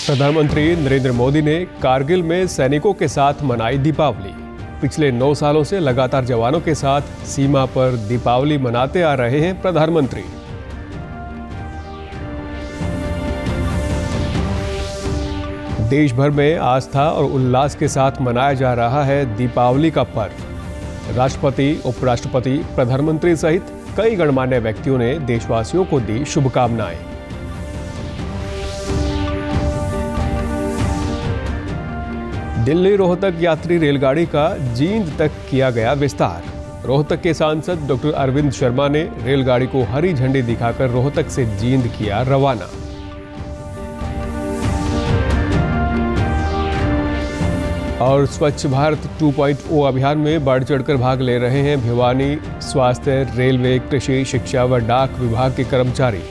प्रधानमंत्री नरेंद्र मोदी ने कारगिल में सैनिकों के साथ मनाई दीपावली। पिछले 9 सालों से लगातार जवानों के साथ सीमा पर दीपावली मनाते आ रहे हैं प्रधानमंत्री। देश भर में आस्था और उल्लास के साथ मनाया जा रहा है दीपावली का पर्व। राष्ट्रपति, उपराष्ट्रपति, प्रधानमंत्री सहित कई गणमान्य व्यक्तियों ने देशवासियों को दी शुभकामनाएं। दिल्ली रोहतक यात्री रेलगाड़ी का जींद तक किया गया विस्तार। रोहतक के सांसद डॉक्टर अरविंद शर्मा ने रेलगाड़ी को हरी झंडी दिखाकर रोहतक से जींद किया रवाना। और स्वच्छ भारत 2.0 अभियान में बढ़ चढ़कर भाग ले रहे हैं भिवानी स्वास्थ्य, रेलवे, कृषि, शिक्षा व डाक विभाग के कर्मचारी।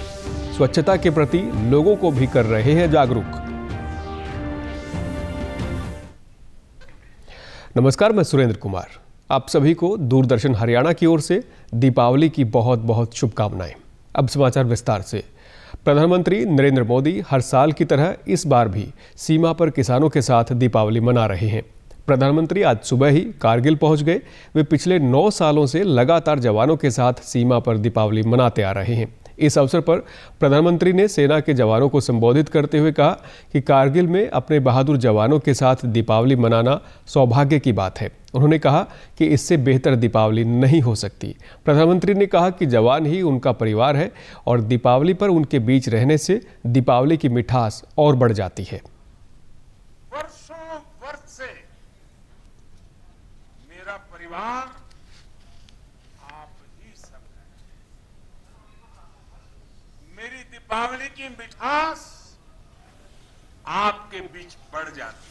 स्वच्छता के प्रति लोगों को भी कर रहे हैं जागरूक। नमस्कार, मैं सुरेंद्र कुमार। आप सभी को दूरदर्शन हरियाणा की ओर से दीपावली की बहुत बहुत शुभकामनाएं। अब समाचार विस्तार से। प्रधानमंत्री नरेंद्र मोदी हर साल की तरह इस बार भी सीमा पर किसानों के साथ दीपावली मना रहे हैं। प्रधानमंत्री आज सुबह ही कारगिल पहुंच गए। वे पिछले 9 सालों से लगातार जवानों के साथ सीमा पर दीपावली मनाते आ रहे हैं। इस अवसर पर प्रधानमंत्री ने सेना के जवानों को संबोधित करते हुए कहा कि कारगिल में अपने बहादुर जवानों के साथ दीपावली मनाना सौभाग्य की बात है। उन्होंने कहा कि इससे बेहतर दीपावली नहीं हो सकती। प्रधानमंत्री ने कहा कि जवान ही उनका परिवार है और दीपावली पर उनके बीच रहने से दीपावली की मिठास और बढ़ जाती है। वर्षों वर्ष से मेरा परिवार मेरी दीपावली की मिठास आपके बीच बढ़ जाती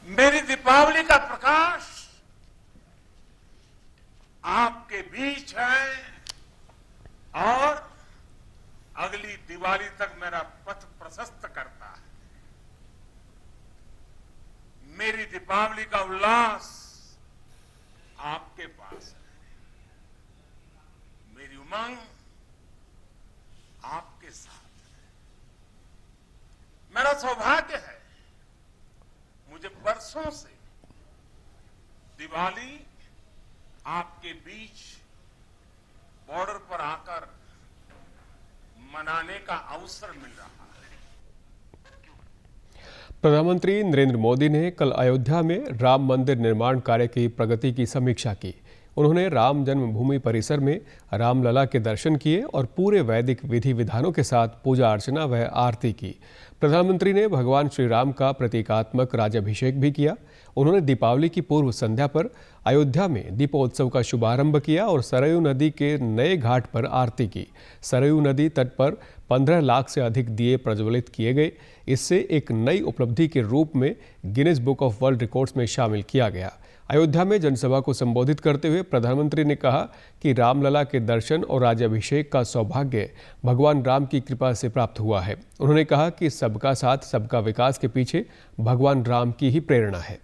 है। मेरी दीपावली का प्रकाश आपके बीच है और अगली दिवाली तक मेरा पथ प्रशस्त करता है। मेरी दीपावली का उल्लास आपके पास है। मेरी उमंग आपके साथ है। मेरा सौभाग्य है, मुझे बरसों से दिवाली आपके बीच बॉर्डर पर आकर मनाने का अवसर मिल रहा है। प्रधानमंत्री नरेंद्र मोदी ने कल अयोध्या में राम मंदिर निर्माण कार्य की प्रगति की समीक्षा की। उन्होंने राम जन्मभूमि परिसर में रामलला के दर्शन किए और पूरे वैदिक विधि विधानों के साथ पूजा अर्चना व आरती की। प्रधानमंत्री ने भगवान श्री राम का प्रतीकात्मक राज्याभिषेक भी किया। उन्होंने दीपावली की पूर्व संध्या पर अयोध्या में दीपोत्सव का शुभारंभ किया और सरयू नदी के नए घाट पर आरती की। सरयू नदी तट पर 15 लाख से अधिक दिए प्रज्वलित किए गए। इससे एक नई उपलब्धि के रूप में Guinness book of world records में शामिल किया गया। अयोध्या में जनसभा को संबोधित करते हुए प्रधानमंत्री ने कहा कि रामलला के दर्शन और राज्याभिषेक का सौभाग्य भगवान राम की कृपा से प्राप्त हुआ है। उन्होंने कहा कि सबका साथ सबका विकास के पीछे भगवान राम की ही प्रेरणा है।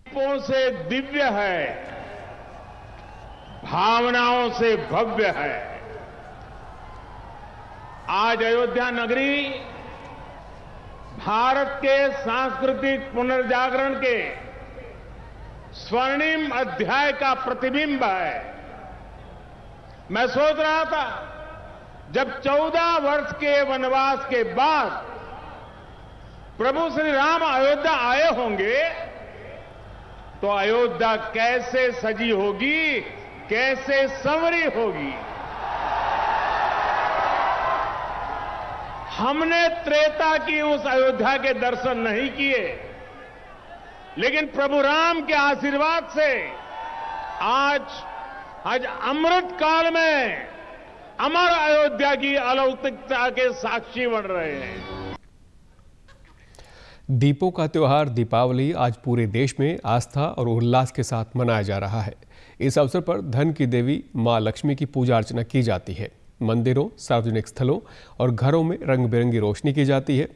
दीपों से दिव्य है, भावनाओं से भव्य है। आज अयोध्या नगरी भारत के सांस्कृतिक पुनर्जागरण के स्वर्णिम अध्याय का प्रतिबिंब है। मैं सोच रहा था, जब 14 वर्ष के वनवास के बाद प्रभु श्री राम अयोध्या आए होंगे तो अयोध्या कैसे सजी होगी, कैसे संवरी होगी। हमने त्रेता की उस अयोध्या के दर्शन नहीं किए, लेकिन प्रभु राम के आशीर्वाद से आज अमृत काल में अमर अयोध्या की अलौकिकता के साक्षी बन रहे हैं। दीपों का त्योहार दीपावली आज पूरे देश में आस्था और उल्लास के साथ मनाया जा रहा है। इस अवसर पर धन की देवी मां लक्ष्मी की पूजा अर्चना की जाती है। मंदिरों, सार्वजनिक स्थलों और घरों में रंग बिरंगी रोशनी की जाती है।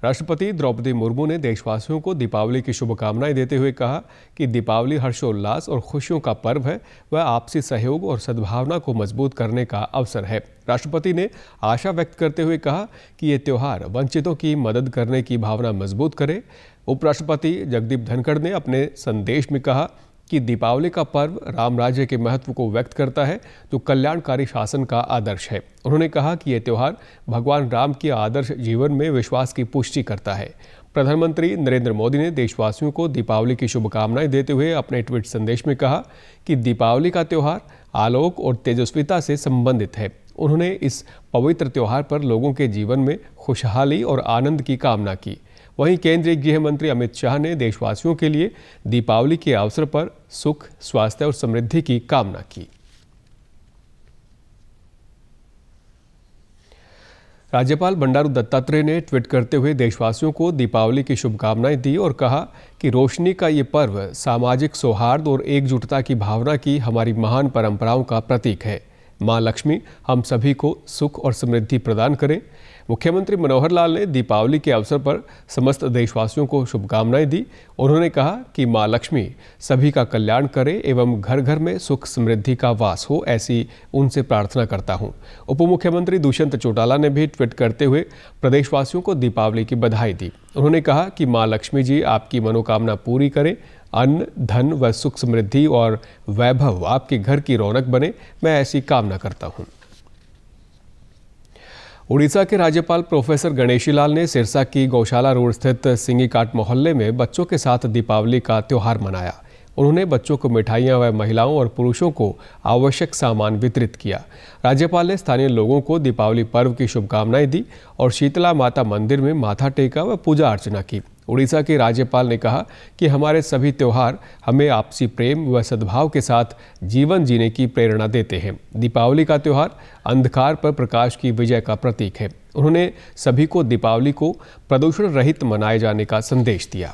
राष्ट्रपति द्रौपदी मुर्मू ने देशवासियों को दीपावली की शुभकामनाएं देते हुए कहा कि दीपावली हर्षोल्लास और खुशियों का पर्व है। वह आपसी सहयोग और सद्भावना को मजबूत करने का अवसर है। राष्ट्रपति ने आशा व्यक्त करते हुए कहा कि ये त्यौहार वंचितों की मदद करने की भावना मजबूत करे। उपराष्ट्रपति जगदीप धनखड़ ने अपने संदेश में कहा कि दीपावली का पर्व राम राज्य के महत्व को व्यक्त करता है, जो कल्याणकारी शासन का आदर्श है। उन्होंने कहा कि यह त्यौहार भगवान राम के आदर्श जीवन में विश्वास की पुष्टि करता है। प्रधानमंत्री नरेंद्र मोदी ने देशवासियों को दीपावली की शुभकामनाएं देते हुए अपने ट्वीट संदेश में कहा कि दीपावली का त्यौहार आलोक और तेजस्विता से संबंधित है। उन्होंने इस पवित्र त्यौहार पर लोगों के जीवन में खुशहाली और आनंद की कामना की। वहीं केंद्रीय गृह मंत्री अमित शाह ने देशवासियों के लिए दीपावली के अवसर पर सुख, स्वास्थ्य और समृद्धि की कामना की। राज्यपाल बंडारू दत्तात्रेय ने ट्वीट करते हुए देशवासियों को दीपावली की शुभकामनाएं दी और कहा कि रोशनी का ये पर्व सामाजिक सौहार्द और एकजुटता की भावना की हमारी महान परंपराओं का प्रतीक है। मां लक्ष्मी हम सभी को सुख और समृद्धि प्रदान करें। मुख्यमंत्री मनोहर लाल ने दीपावली के अवसर पर समस्त देशवासियों को शुभकामनाएं दी। उन्होंने कहा कि मां लक्ष्मी सभी का कल्याण करे एवं घर घर में सुख समृद्धि का वास हो, ऐसी उनसे प्रार्थना करता हूं। उप मुख्यमंत्री दुष्यंत चौटाला ने भी ट्वीट करते हुए प्रदेशवासियों को दीपावली की बधाई दी। उन्होंने कहा कि मां लक्ष्मी जी आपकी मनोकामना पूरी करें, अन्न, धन व सुख समृद्धि और वैभव आपके घर की रौनक बने, मैं ऐसी कामना करता हूं। उड़ीसा के राज्यपाल प्रोफेसर गणेशी लाल ने सिरसा की गौशाला रोड स्थित सिंगीकाट मोहल्ले में बच्चों के साथ दीपावली का त्यौहार मनाया। उन्होंने बच्चों को मिठाइयां व महिलाओं और पुरुषों को आवश्यक सामान वितरित किया। राज्यपाल ने स्थानीय लोगों को दीपावली पर्व की शुभकामनाएं दी और शीतला माता मंदिर में माथा टेका व पूजा अर्चना की। उड़ीसा के राज्यपाल ने कहा कि हमारे सभी त्यौहार हमें आपसी प्रेम व सद्भाव के साथ जीवन जीने की प्रेरणा देते हैं। दीपावली का त्यौहार अंधकार पर प्रकाश की विजय का प्रतीक है। उन्होंने सभी को दीपावली को प्रदूषण रहित मनाए जाने का संदेश दिया।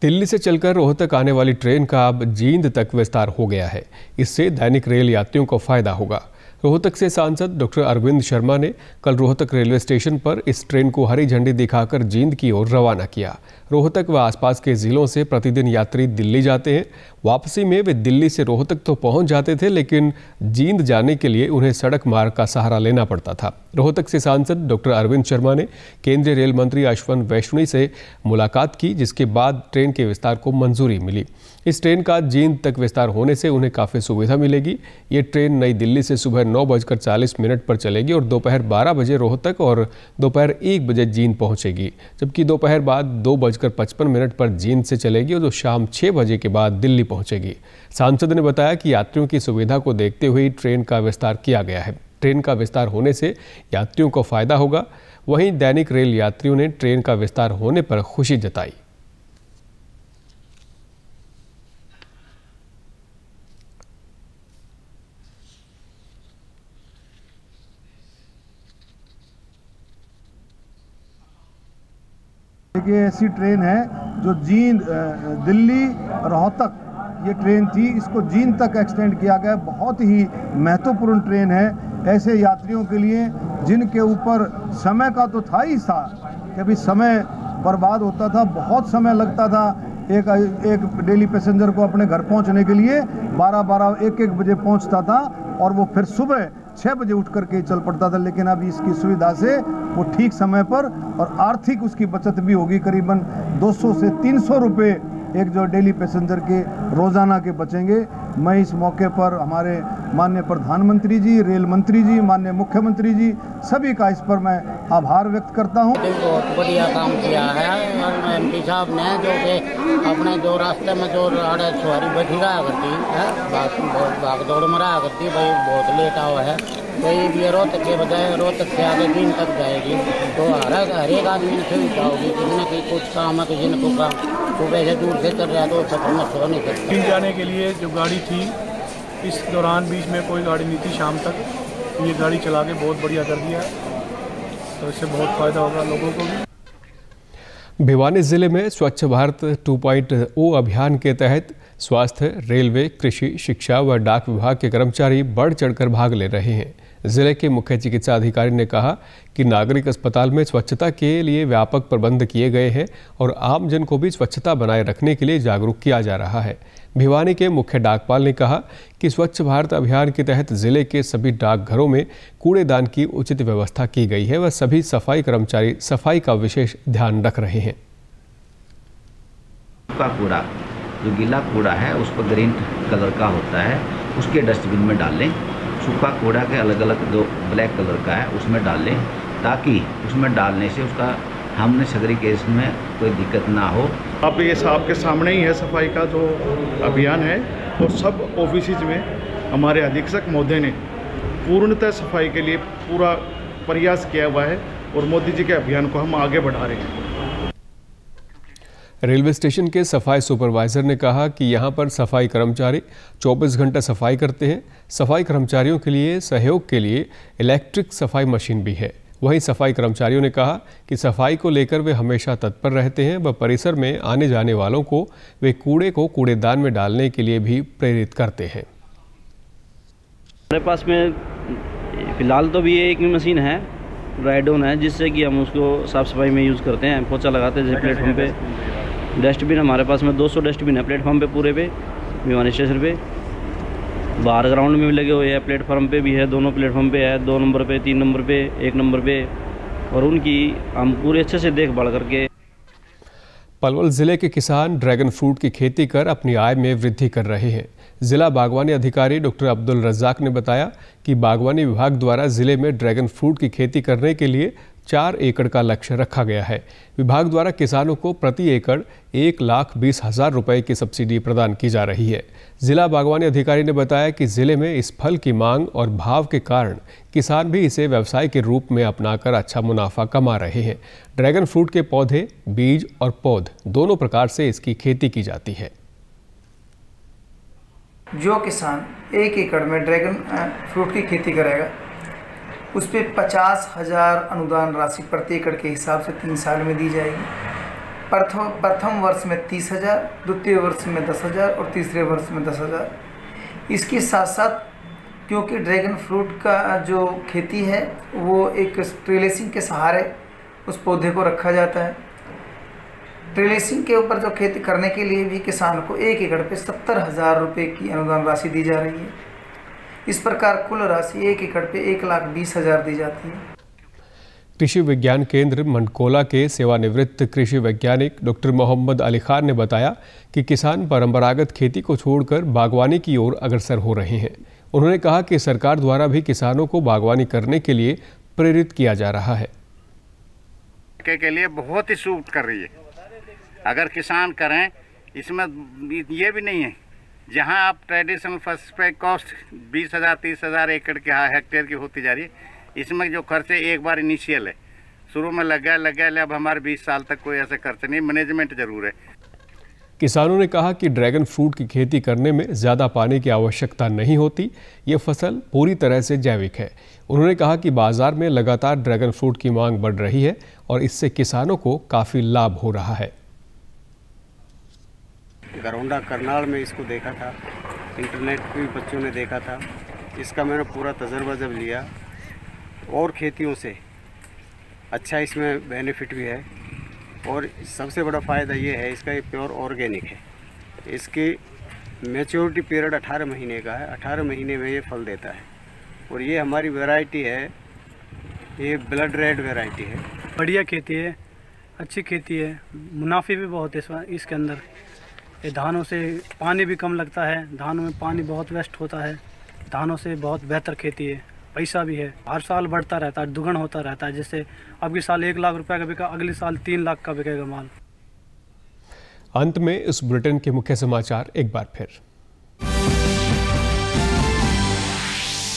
दिल्ली से चलकर रोहतक आने वाली ट्रेन का अब जींद तक विस्तार हो गया है। इससे दैनिक रेल यात्रियों को फायदा होगा। रोहतक से सांसद डॉक्टर अरविंद शर्मा ने कल रोहतक रेलवे स्टेशन पर इस ट्रेन को हरी झंडी दिखाकर जींद की ओर रवाना किया। रोहतक व आसपास के जिलों से प्रतिदिन यात्री दिल्ली जाते हैं। वापसी में वे दिल्ली से रोहतक तो पहुंच जाते थे, लेकिन जींद जाने के लिए उन्हें सड़क मार्ग का सहारा लेना पड़ता था। रोहतक से सांसद डॉक्टर अरविंद शर्मा ने केंद्रीय रेल मंत्री अश्विनी वैष्णव से मुलाकात की, जिसके बाद ट्रेन के विस्तार को मंजूरी मिली। इस ट्रेन का जींद तक विस्तार होने से उन्हें काफ़ी सुविधा मिलेगी। ये ट्रेन नई दिल्ली से सुबह 9:40 पर चलेगी और दोपहर 12 बजे रोहतक और दोपहर 1 बजे जींद पहुंचेगी, जबकि दोपहर बाद 2:55 पर जींद से चलेगी और जो शाम 6 बजे के बाद दिल्ली पहुंचेगी। सांसद ने बताया कि यात्रियों की सुविधा को देखते हुए ट्रेन का विस्तार किया गया है। ट्रेन का विस्तार होने से यात्रियों को फायदा होगा। वहीं दैनिक रेल यात्रियों ने ट्रेन का विस्तार होने पर खुशी जताई। ये ऐसी ट्रेन है जो जींद दिल्ली रोहतक ये ट्रेन थी, इसको जींद तक एक्सटेंड किया गया। बहुत ही महत्वपूर्ण ट्रेन है ऐसे यात्रियों के लिए जिनके ऊपर समय का तो था ही था कि अभी समय बर्बाद होता था, बहुत समय लगता था एक डेली पैसेंजर को अपने घर पहुंचने के लिए। 12-12, 1-1 बजे पहुंचता था और वो फिर सुबह 6 बजे उठ करके चल पड़ता था। लेकिन अब इसकी सुविधा से वो ठीक समय पर और आर्थिक उसकी बचत भी होगी। करीबन 200 से 300 रुपये एक जो डेली पैसेंजर के रोज़ाना के बचेंगे। मैं इस मौके पर हमारे माननीय प्रधानमंत्री जी, रेल मंत्री जी, माननीय मुख्यमंत्री जी सभी का इस पर मैं आभार व्यक्त करता हूँ। बहुत बढ़िया काम किया है और एमपी साहब ने जो कि अपने जो रास्ते में जो सवारी बैठी रहा करती है, भाग दौड़ में रहा करती भाई, बहुत लेट हुआ है, कोई भी रोहतक के बजाय रोहतक से आगे दिन तक जाएगी तो हर एक आदमी ने सुविधा होगी। किसी न किसी कुछ काम है, किसी न काम सुबह से दूर से चल रहा है तो सफर में सो नहीं सकता। दिन जाने के लिए जो गाड़ी थी, इस दौरान बीच में कोई गाड़ी नहीं थी शाम तक, ये गाड़ी चला के बहुत बढ़िया कर दिया है, तो इससे बहुत फ़ायदा होगा लोगों को भी। भिवानी जिले में स्वच्छ भारत 2.0 अभियान के तहत स्वास्थ्य, रेलवे, कृषि, शिक्षा व डाक विभाग के कर्मचारी बढ़ चढ़कर भाग ले रहे हैं। जिले के मुख्य चिकित्सा अधिकारी ने कहा कि नागरिक अस्पताल में स्वच्छता के लिए व्यापक प्रबंध किए गए हैं और आम जन को भी स्वच्छता बनाए रखने के लिए जागरूक किया जा रहा है। भिवानी के मुख्य डाकपाल ने कहा कि स्वच्छ भारत अभियान के तहत जिले के सभी डाकघरों में कूड़ेदान की उचित व्यवस्था की गई है व सभी सफाई कर्मचारी सफाई का विशेष ध्यान रख रहे हैं। कूड़ा जो गीला कूड़ा है उसको ग्रीन कलर का होता है, उसके डस्टबिन में डाल लें। सूखा कूड़ा के अलग अलग जो ब्लैक कलर का है उसमें डाल लें, ताकि उसमें डालने से उसका हमने सेग्रीगेशन में कोई दिक्कत ना हो। अब ये आपके सामने ही है सफाई का जो अभियान है और सब ऑफिस में हमारे अधीक्षक महोदय ने पूर्णतः सफाई के लिए पूरा प्रयास किया हुआ है और मोदी जी के अभियान को हम आगे बढ़ा रहे हैं। रेलवे स्टेशन के सफाई सुपरवाइजर ने कहा कि यहां पर सफाई कर्मचारी 24 घंटे सफाई करते हैं। सफाई कर्मचारियों के लिए सहयोग के लिए इलेक्ट्रिक सफाई मशीन भी है। वहीं सफाई कर्मचारियों ने कहा कि सफाई को लेकर वे हमेशा तत्पर रहते हैं व परिसर में आने जाने वालों को वे कूड़े को कूड़ेदान में डालने के लिए भी प्रेरित करते हैं। हमारे पास में फिलहाल तो भी एक मशीन है, राइड ऑन है, जिससे कि हम उसको साफ़ सफाई में यूज़ करते हैं। पोछा लगाते हैं जैसे प्लेटफॉर्म पे। डस्टबिन हमारे पास में 200 डस्टबिन है प्लेटफॉर्म पे पूरे पे, भिवानी स्टेशन पे। बाहर ग्राउंड में भी लगे हुए हैं, प्लेटफॉर्म पे भी है, दोनों प्लेटफॉर्म पे है, 2 नंबर पे, 3 नंबर पे, 1 नंबर पे, और उनकी हम पूरे अच्छे से देखभाल करके। पलवल जिले के किसान ड्रैगन फ्रूट की खेती कर अपनी आय में वृद्धि कर रहे हैं। जिला बागवानी अधिकारी डॉक्टर अब्दुल रज़ाक ने बताया कि बागवानी विभाग द्वारा जिले में ड्रैगन फ्रूट की खेती करने के लिए 4 एकड़ का लक्ष्य रखा गया है। विभाग द्वारा किसानों को प्रति एकड़ 1,20,000 रुपए की सब्सिडी प्रदान की जा रही है। जिला बागवानी अधिकारी ने बताया कि जिले में इस फल की मांग और भाव के कारण किसान भी इसे व्यवसाय के रूप में अपनाकर अच्छा मुनाफा कमा रहे हैं। ड्रैगन फ्रूट के पौधे, बीज और पौध दोनों प्रकार से इसकी खेती की जाती है। जो किसान 1 एकड़ में ड्रैगन फ्रूट की खेती करेगा उस पर 50,000 अनुदान राशि प्रति एकड़ के हिसाब से 3 साल में दी जाएगी। प्रथम वर्ष में 30,000, द्वितीय वर्ष में 10,000 और तीसरे वर्ष में 10,000। इसके साथ साथ क्योंकि ड्रैगन फ्रूट का जो खेती है वो एक ट्रेलेसिंग के सहारे उस पौधे को रखा जाता है। ट्रेलेसिंग के ऊपर जो खेती करने के लिए भी किसान को 1 एकड़ पे 70,000 रुपये की अनुदान राशि दी जा रही है। इस प्रकार कुल राशि 1 एकड़ पे 1,20,000 दी जाती है। कृषि विज्ञान केंद्र मंडकोला के सेवानिवृत्त कृषि वैज्ञानिक डॉक्टर मोहम्मद अली खान ने बताया कि किसान परंपरागत खेती को छोड़कर बागवानी की ओर अग्रसर हो रहे हैं। उन्होंने कहा कि सरकार द्वारा भी किसानों को बागवानी करने के लिए प्रेरित किया जा रहा है। के लिए बहुत ही सूट कर रही है। अगर किसान करें, इसमें ये भी नहीं है जहां आप ट्रेडिशनल फर्स्ट पे कॉस्ट 20,000 30,000 एकड़ के हेक्टेयर की होती जा रही है। इसमें जो खर्च है एक बार इनिशियल है, शुरू में लग गया, अब हमारे 20 साल तक कोई ऐसा खर्च नहीं, मैनेजमेंट जरूर है। किसानों ने कहा कि ड्रैगन फ्रूट की खेती करने में ज़्यादा पानी की आवश्यकता नहीं होती। ये फसल पूरी तरह से जैविक है। उन्होंने कहा कि बाजार में लगातार ड्रैगन फ्रूट की मांग बढ़ रही है और इससे किसानों को काफ़ी लाभ हो रहा है। गरौंडा करनाल में इसको देखा था, इंटरनेट पे भी बच्चों ने देखा था। इसका मैंने पूरा तजर्बा जब लिया और खेतियों से अच्छा इसमें बेनिफिट भी है और सबसे बड़ा फ़ायदा ये है इसका, ये प्योर ऑर्गेनिक है। इसकी मैच्योरिटी पीरियड 18 महीने का है। 18 महीने में ये फल देता है और ये हमारी वैरायटी है, ये ब्लड रेड वैरायटी है। बढ़िया खेती है, अच्छी खेती है, मुनाफे भी बहुत है इसके अंदर। ये धानों से पानी भी कम लगता है, धानों में पानी बहुत वेस्ट होता है। धानों से बहुत बेहतर खेती है, पैसा भी है, हर साल बढ़ता रहता है, दुगुना होता रहता है। जैसे अगले साल 1 लाख रुपए का बिका, अगले साल 3 लाख का बिकेगा माल। अंत में इस बुलेटिन के मुख्य समाचार एक बार फिर।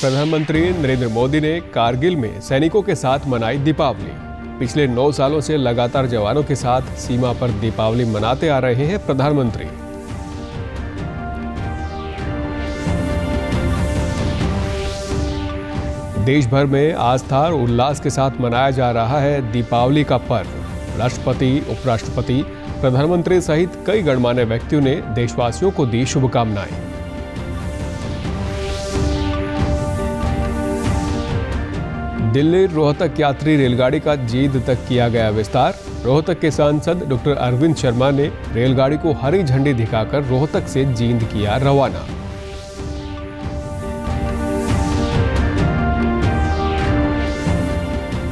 प्रधानमंत्री नरेंद्र मोदी ने कारगिल में सैनिकों के साथ मनाई दीपावली। पिछले 9 सालों से लगातार जवानों के साथ सीमा पर दीपावली मनाते आ रहे हैं प्रधानमंत्री। देश भर में आस्था और उल्लास के साथ मनाया जा रहा है दीपावली का पर्व। राष्ट्रपति, उपराष्ट्रपति, प्रधानमंत्री सहित कई गणमान्य व्यक्तियों ने देशवासियों को दी शुभकामनाएं। दिल्ली रोहतक यात्री रेलगाड़ी का जींद तक किया गया विस्तार। रोहतक के सांसद डॉक्टर अरविंद शर्मा ने रेलगाड़ी को हरी झंडी दिखाकर रोहतक से जींद किया रवाना।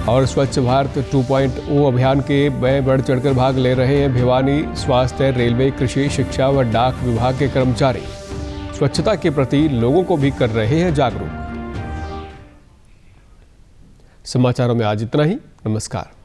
और स्वच्छ भारत 2.0 अभियान के में बढ़ चढ़कर भाग ले रहे हैं भिवानी स्वास्थ्य, रेलवे, कृषि, शिक्षा व डाक विभाग के कर्मचारी। स्वच्छता के प्रति लोगों को भी कर रहे हैं जागरूक। समाचारों में आज इतना ही। नमस्कार।